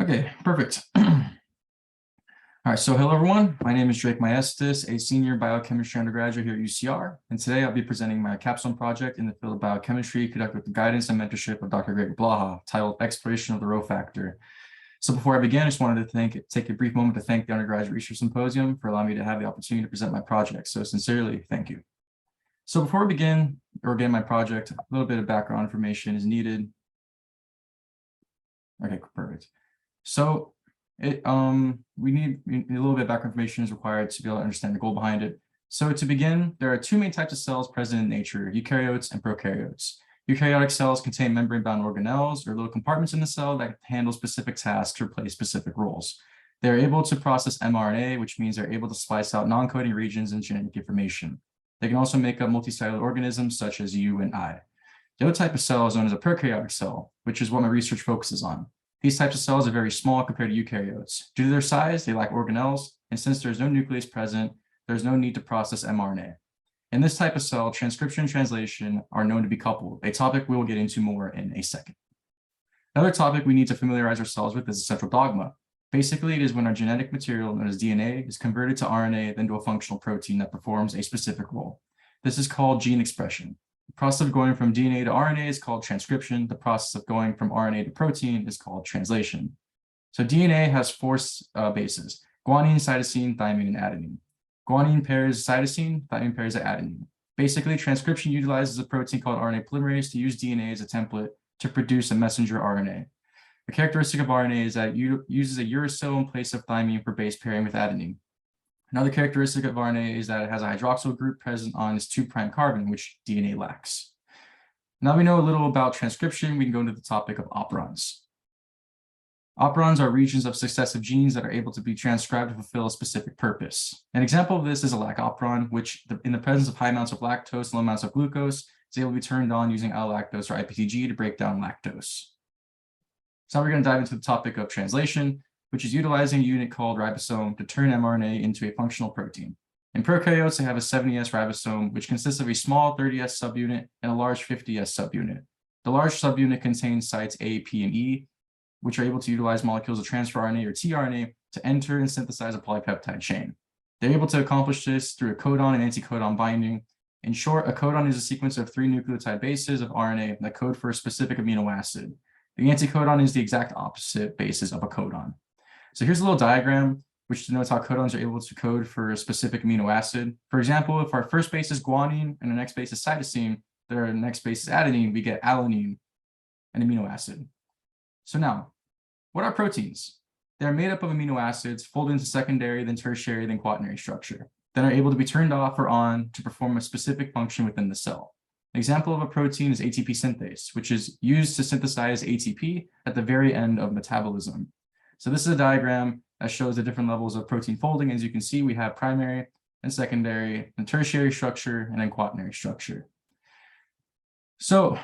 Okay, perfect. All right, so hello everyone. My name is Drake Maestas, a senior biochemistry undergraduate here at UCR, and today I'll be presenting my capstone project in the field of biochemistry conducted with the guidance and mentorship of Dr. Greg Blaha, titled Exploration of the Rho Factor. So before I begin, I just wanted to take a brief moment to thank the Undergraduate Research Symposium for allowing me to have the opportunity to present my project. So sincerely, thank you. So before we begin my project, a little bit of background information is needed. Okay, perfect. So we need a little bit of background information is required to be able to understand the goal behind it. So to begin, there are two main types of cells present in nature, eukaryotes and prokaryotes. Eukaryotic cells contain membrane-bound organelles or little compartments in the cell that handle specific tasks or play specific roles. They're able to process mRNA, which means they're able to splice out non-coding regions in genetic information. They can also make up multicellular organisms such as you and I. The other type of cell is known as a prokaryotic cell, which is what my research focuses on. These types of cells are very small compared to eukaryotes. Due to their size, they lack organelles, and since there's no nucleus present, there's no need to process mRNA. In this type of cell, transcription and translation are known to be coupled, a topic we will get into more in a second. Another topic we need to familiarize ourselves with is the central dogma. Basically, it is when our genetic material, known as DNA, is converted to RNA, then to a functional protein that performs a specific role. This is called gene expression. The process of going from DNA to RNA is called transcription. The process of going from RNA to protein is called translation. So DNA has four bases: guanine, cytosine, thymine, and adenine. Guanine pairs cytosine, thymine pairs adenine. Basically, transcription utilizes a protein called RNA polymerase to use DNA as a template to produce a messenger RNA. The characteristic of RNA is that it uses a uracil in place of thymine for base pairing with adenine. Another characteristic of RNA is that it has a hydroxyl group present on its 2' carbon, which DNA lacks. Now we know a little about transcription, we can go into the topic of operons. Operons are regions of successive genes that are able to be transcribed to fulfill a specific purpose. An example of this is a lac operon, which in the presence of high amounts of lactose and low amounts of glucose is able to be turned on using L-lactose or IPTG to break down lactose. So now we're going to dive into the topic of translation, which is utilizing a unit called ribosome to turn mRNA into a functional protein. In prokaryotes, they have a 70S ribosome, which consists of a small 30S subunit and a large 50S subunit. The large subunit contains sites A, P, and E, which are able to utilize molecules of transfer RNA or tRNA to enter and synthesize a polypeptide chain. They're able to accomplish this through a codon and anticodon binding. In short, a codon is a sequence of 3 nucleotide bases of RNA that code for a specific amino acid. The anticodon is the exact opposite basis of a codon. So here's a little diagram which denotes how codons are able to code for a specific amino acid. For example, if our first base is guanine and the next base is cytosine, their next base is adenine, we get alanine, an amino acid. So now, what are proteins? They're made up of amino acids folded into secondary, then tertiary, then quaternary structure, then are able to be turned off or on to perform a specific function within the cell. An example of a protein is ATP synthase, which is used to synthesize ATP at the very end of metabolism. So this is a diagram that shows the different levels of protein folding. As you can see, we have primary and secondary and tertiary structure and then quaternary structure. So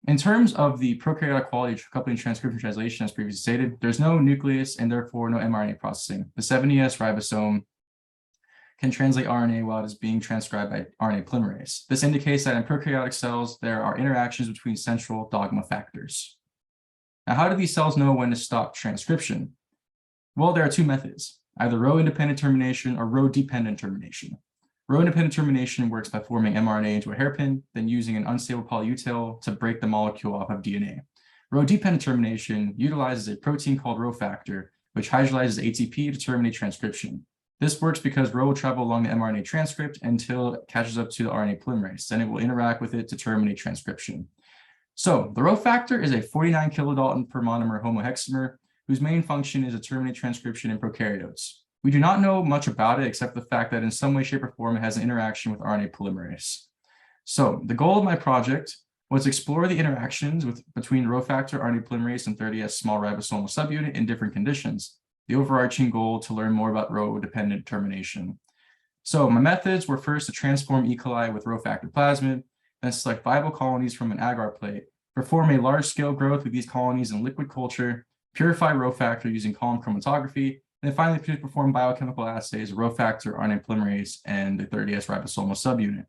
in terms of the prokaryotic quality of coupling transcription translation, as previously stated, there's no nucleus and therefore no mRNA processing. The 70S ribosome can translate RNA while it is being transcribed by RNA polymerase. This indicates that in prokaryotic cells, there are interactions between central dogma factors. Now, how do these cells know when to stop transcription? Well, there are two methods, either Rho-independent termination or Rho-dependent termination. Rho-independent termination works by forming mRNA into a hairpin, then using an unstable polyutil to break the molecule off of DNA. Rho-dependent termination utilizes a protein called Rho factor, which hydrolyzes ATP to terminate transcription. This works because Rho will travel along the mRNA transcript until it catches up to the RNA polymerase. Then it will interact with it to terminate transcription. So the Rho factor is a 49 kilodalton per monomer homohexamer, whose main function is to terminate transcription in prokaryotes. We do not know much about it except the fact that in some way, shape, or form, it has an interaction with RNA polymerase. So the goal of my project was to explore the interactions between Rho factor, RNA polymerase, and 30S small ribosomal subunit in different conditions. The overarching goal to learn more about Rho-dependent termination. So my methods were first to transform E. coli with Rho factor plasmid, then select viable colonies from an agar plate, perform a large-scale growth with these colonies in liquid culture, purify Rho factor using column chromatography, and then finally perform biochemical assays of Rho factor, RNA polymerase, and the 30S ribosomal subunit.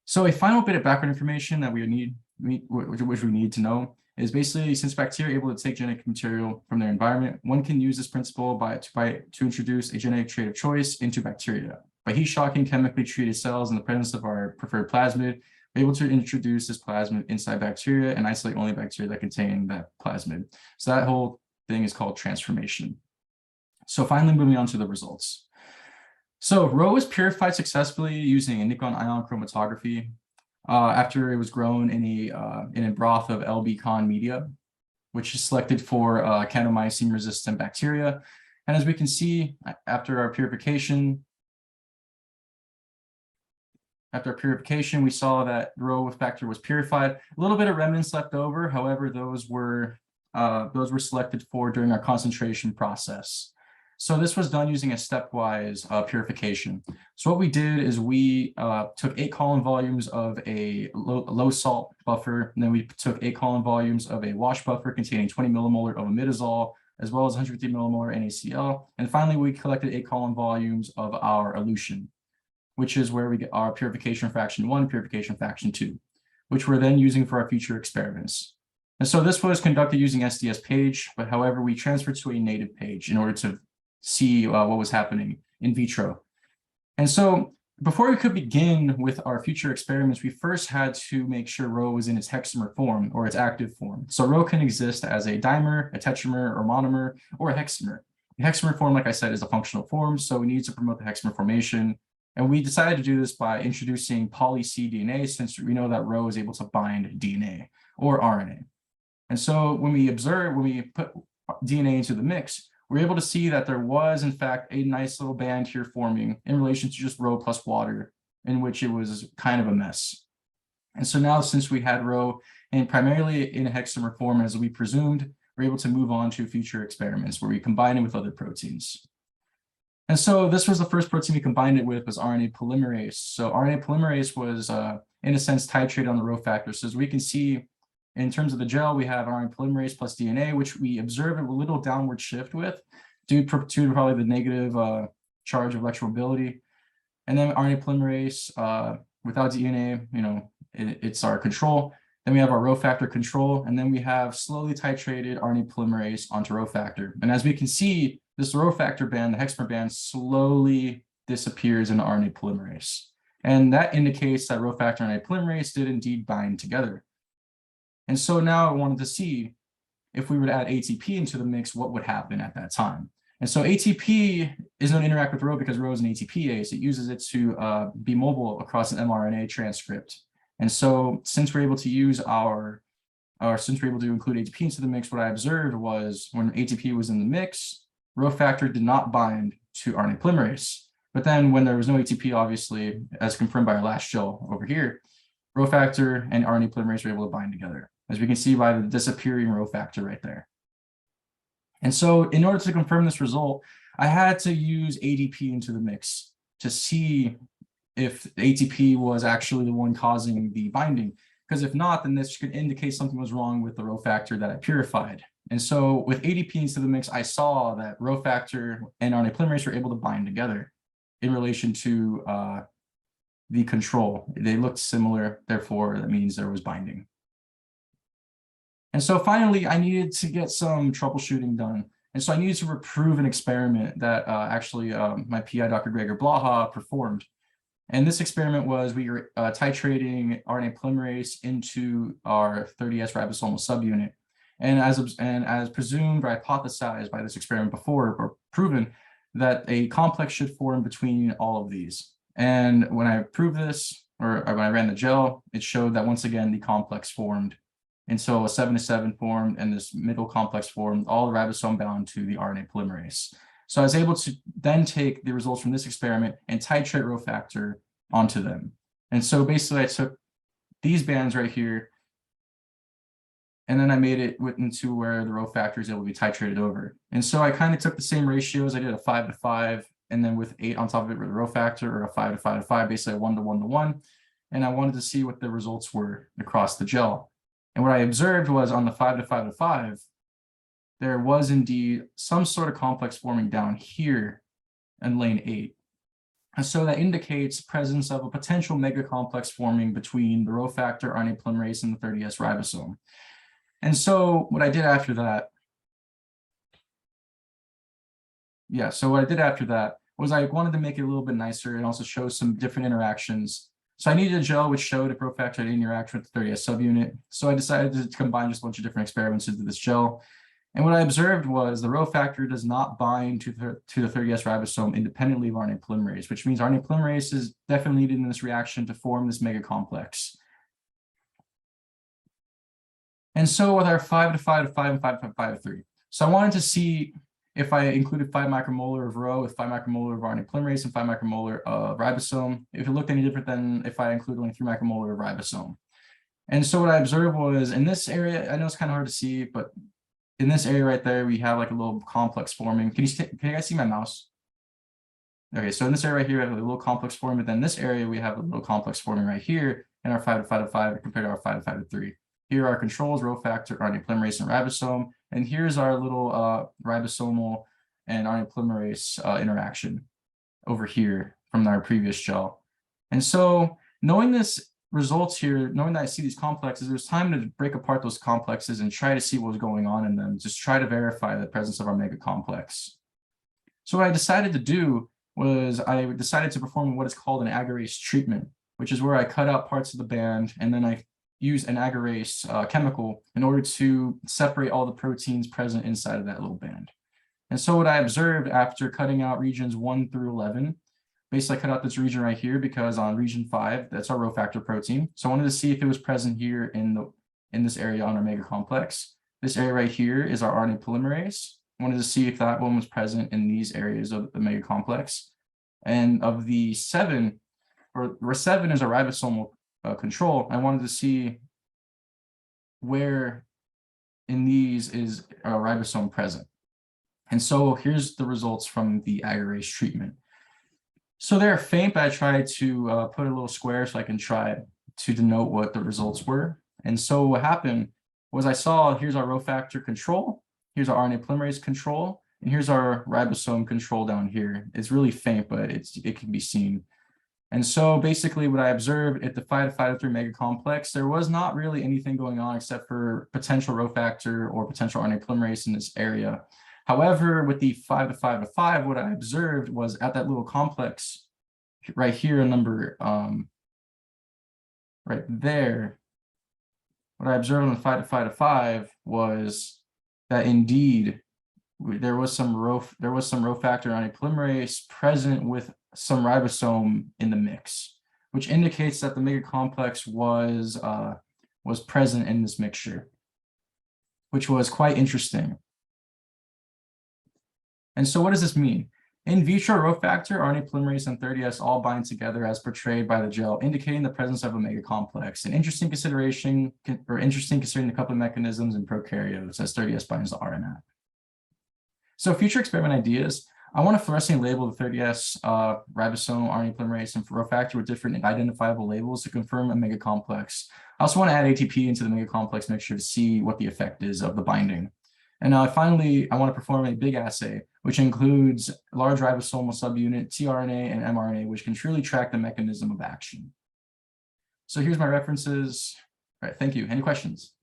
So a final bit of background information that which we need to know is basically, since bacteria are able to take genetic material from their environment, one can use this principle to introduce a genetic trait of choice into bacteria. By heat shocking chemically treated cells in the presence of our preferred plasmid, we're able to introduce this plasmid inside bacteria and isolate only bacteria that contain that plasmid. So that whole thing is called transformation. So finally, moving on to the results. So Rho was purified successfully using a nickel ion chromatography after it was grown in a broth of LB-con media, which is selected for kandomycin-resistant bacteria. And as we can see, after our purification, we saw that Rho factor was purified. A little bit of remnants left over. However, those were selected for during our concentration process. So this was done using a stepwise purification. So what we did is we took 8 column volumes of a low salt buffer, and then we took 8 column volumes of a wash buffer containing 20 millimolar of imidazole, as well as 150 millimolar NaCl. And finally, we collected 8 column volumes of our elution, which is where we get our purification fraction 1, purification fraction 2, which we're then using for our future experiments. And so this was conducted using SDS page, but however, we transferred to a native page in order to see what was happening in vitro. And so before we could begin with our future experiments, we first had to make sure Rho was in its hexamer form or its active form. So Rho can exist as a dimer, a tetramer, or monomer, or a hexamer. The hexamer form, like I said, is a functional form, so we need to promote the hexamer formation. And we decided to do this by introducing poly-cDNA, since we know that Rho is able to bind DNA or RNA. And so when we put DNA into the mix, we're able to see that there was, in fact, a nice little band here forming in relation to just Rho plus water, in which it was kind of a mess. And so now, since we had Rho and primarily in a hexamer form, as we presumed, we're able to move on to future experiments where we combine it with other proteins. And so this was the first protein we combined it with, was RNA polymerase. So RNA polymerase was, in a sense, titrated on the Rho factor. So as we can see, in terms of the gel, we have RNA polymerase plus DNA, which we observe a little downward shift with due to probably the negative charge of electromobility. And then RNA polymerase without DNA, it's our control. Then we have our Rho factor control, and then we have slowly titrated RNA polymerase onto Rho factor. And as we can see, this Rho factor band, the hexamer band, slowly disappears in RNA polymerase. And that indicates that Rho factor and RNA polymerase did indeed bind together. And so now I wanted to see if we were to add ATP into the mix, what would happen at that time. And so ATP is going to interact with Rho because Rho is an ATPase. It uses it to be mobile across an mRNA transcript. And so since we're able to use since we're able to include ATP into the mix, what I observed was when ATP was in the mix, Rho factor did not bind to RNA polymerase. But then when there was no ATP, obviously, as confirmed by our last gel over here, Rho factor and RNA polymerase were able to bind together, as we can see by the disappearing Rho factor right there. And so in order to confirm this result, I had to use ADP into the mix to see if ATP was actually the one causing the binding. Because if not, then this could indicate something was wrong with the Rho factor that I purified. And so with ADP into the mix, I saw that Rho factor and RNA polymerase were able to bind together in relation to the control. They looked similar, therefore that means there was binding. And so finally, I needed to get some troubleshooting done. And so I needed to reprove an experiment that my PI, Dr. Gregor Blaha, performed. And this experiment was we were titrating RNA polymerase into our 30S ribosomal subunit. And as presumed or hypothesized by this experiment before, or proven, that a complex should form between all of these. And when I proved this, or when I ran the gel, it showed that once again, the complex formed. And so a 7-to-7 formed and this middle complex formed, all ribosome bound to the RNA polymerase. So I was able to then take the results from this experiment and titrate Rho factor onto them. And so basically I took these bands right here, and then I made it into where the Rho factor is able to be titrated over. And so I kind of took the same ratios. I did a 5-to-5, and then with 8 on top of it with the Rho factor, or a 5-to-5-to-5, basically a 1-to-1-to-1. And I wanted to see what the results were across the gel. And what I observed was on the 5-to-5-to-5, there was indeed some sort of complex forming down here in lane 8. And so that indicates presence of a potential megacomplex forming between the Rho factor, RNA polymerase, and the 30S ribosome. And so what I did after that, so what I did after that was I wanted to make it a little bit nicer and also show some different interactions. So I needed a gel which showed a profactor had interaction with the 30S subunit. So I decided to combine just a bunch of different experiments into this gel. And what I observed was the rho factor does not bind to the 30S ribosome independently of RNA polymerase, which means RNA polymerase is definitely needed in this reaction to form this mega complex. And so with our 5 to 5 to 5 and 5 to 5 to 3. So I wanted to see if I included 5 micromolar of rho with 5 micromolar of RNA polymerase and 5 micromolar of ribosome, if it looked any different than if I include only 3 micromolar of ribosome. And so what I observed was in this area, I know it's kind of hard to see, but in this area right there, we have like a little complex forming. Can you guys see my mouse? Okay, so in this area right here, we have a little complex forming, but then this area, we have a little complex forming right here in our 5 to 5 to 5 compared to our 5 to 5 to 3. Here are our controls, rho factor, RNA polymerase, and ribosome. And here's our little ribosomal and RNA polymerase interaction over here from our previous gel. And so knowing this results here, knowing that I see these complexes, it was time to break apart those complexes and try to see what was going on in them, just try to verify the presence of our mega complex. So what I decided to do was I decided to perform what is called an agarase treatment, which is where I cut out parts of the band and then I use an agarase chemical in order to separate all the proteins present inside of that little band. And so what I observed after cutting out regions 1 through 11, basically I cut out this region right here because on region 5, that's our rho factor protein. So I wanted to see if it was present here in this area on our mega complex. This area right here is our RNA polymerase. I wanted to see if that one was present in these areas of the mega complex. And of the 7, where 7 is a ribosomal control, I wanted to see where in these is a ribosome present. And so here's the results from the agarase treatment. So they're faint, but I tried to put a little square so I can try to denote what the results were. And so what happened was I saw here's our rho factor control, here's our RNA polymerase control, and here's our ribosome control down here. It's really faint, but it can be seen. And so basically what I observed at the 5 to 5 to 3 mega complex, there was not really anything going on except for potential rho factor or potential RNA polymerase in this area. However, with the 5 to 5 to 5, what I observed was at that little complex right here, number right there, what I observed on the 5 to 5 to 5 was that indeed there was some rho factor RNA polymerase present with some ribosome in the mix, which indicates that the mega complex was present in this mixture, which was quite interesting. And so what does this mean? In vitro, rho factor, RNA polymerase, and 30S all bind together as portrayed by the gel, indicating the presence of a mega complex. An interesting consideration, considering the coupling mechanisms in prokaryotes as 30S binds to RNA. So future experiment ideas, I want to fluorescently label the 30S ribosome, RNA polymerase, and rho factor with different identifiable labels to confirm a mega complex. I also want to add ATP into the mega complex mixture to see what the effect is of the binding. And finally, I want to perform a big assay, which includes large ribosomal subunit, tRNA, and mRNA, which can truly track the mechanism of action. So here's my references. All right, thank you. Any questions?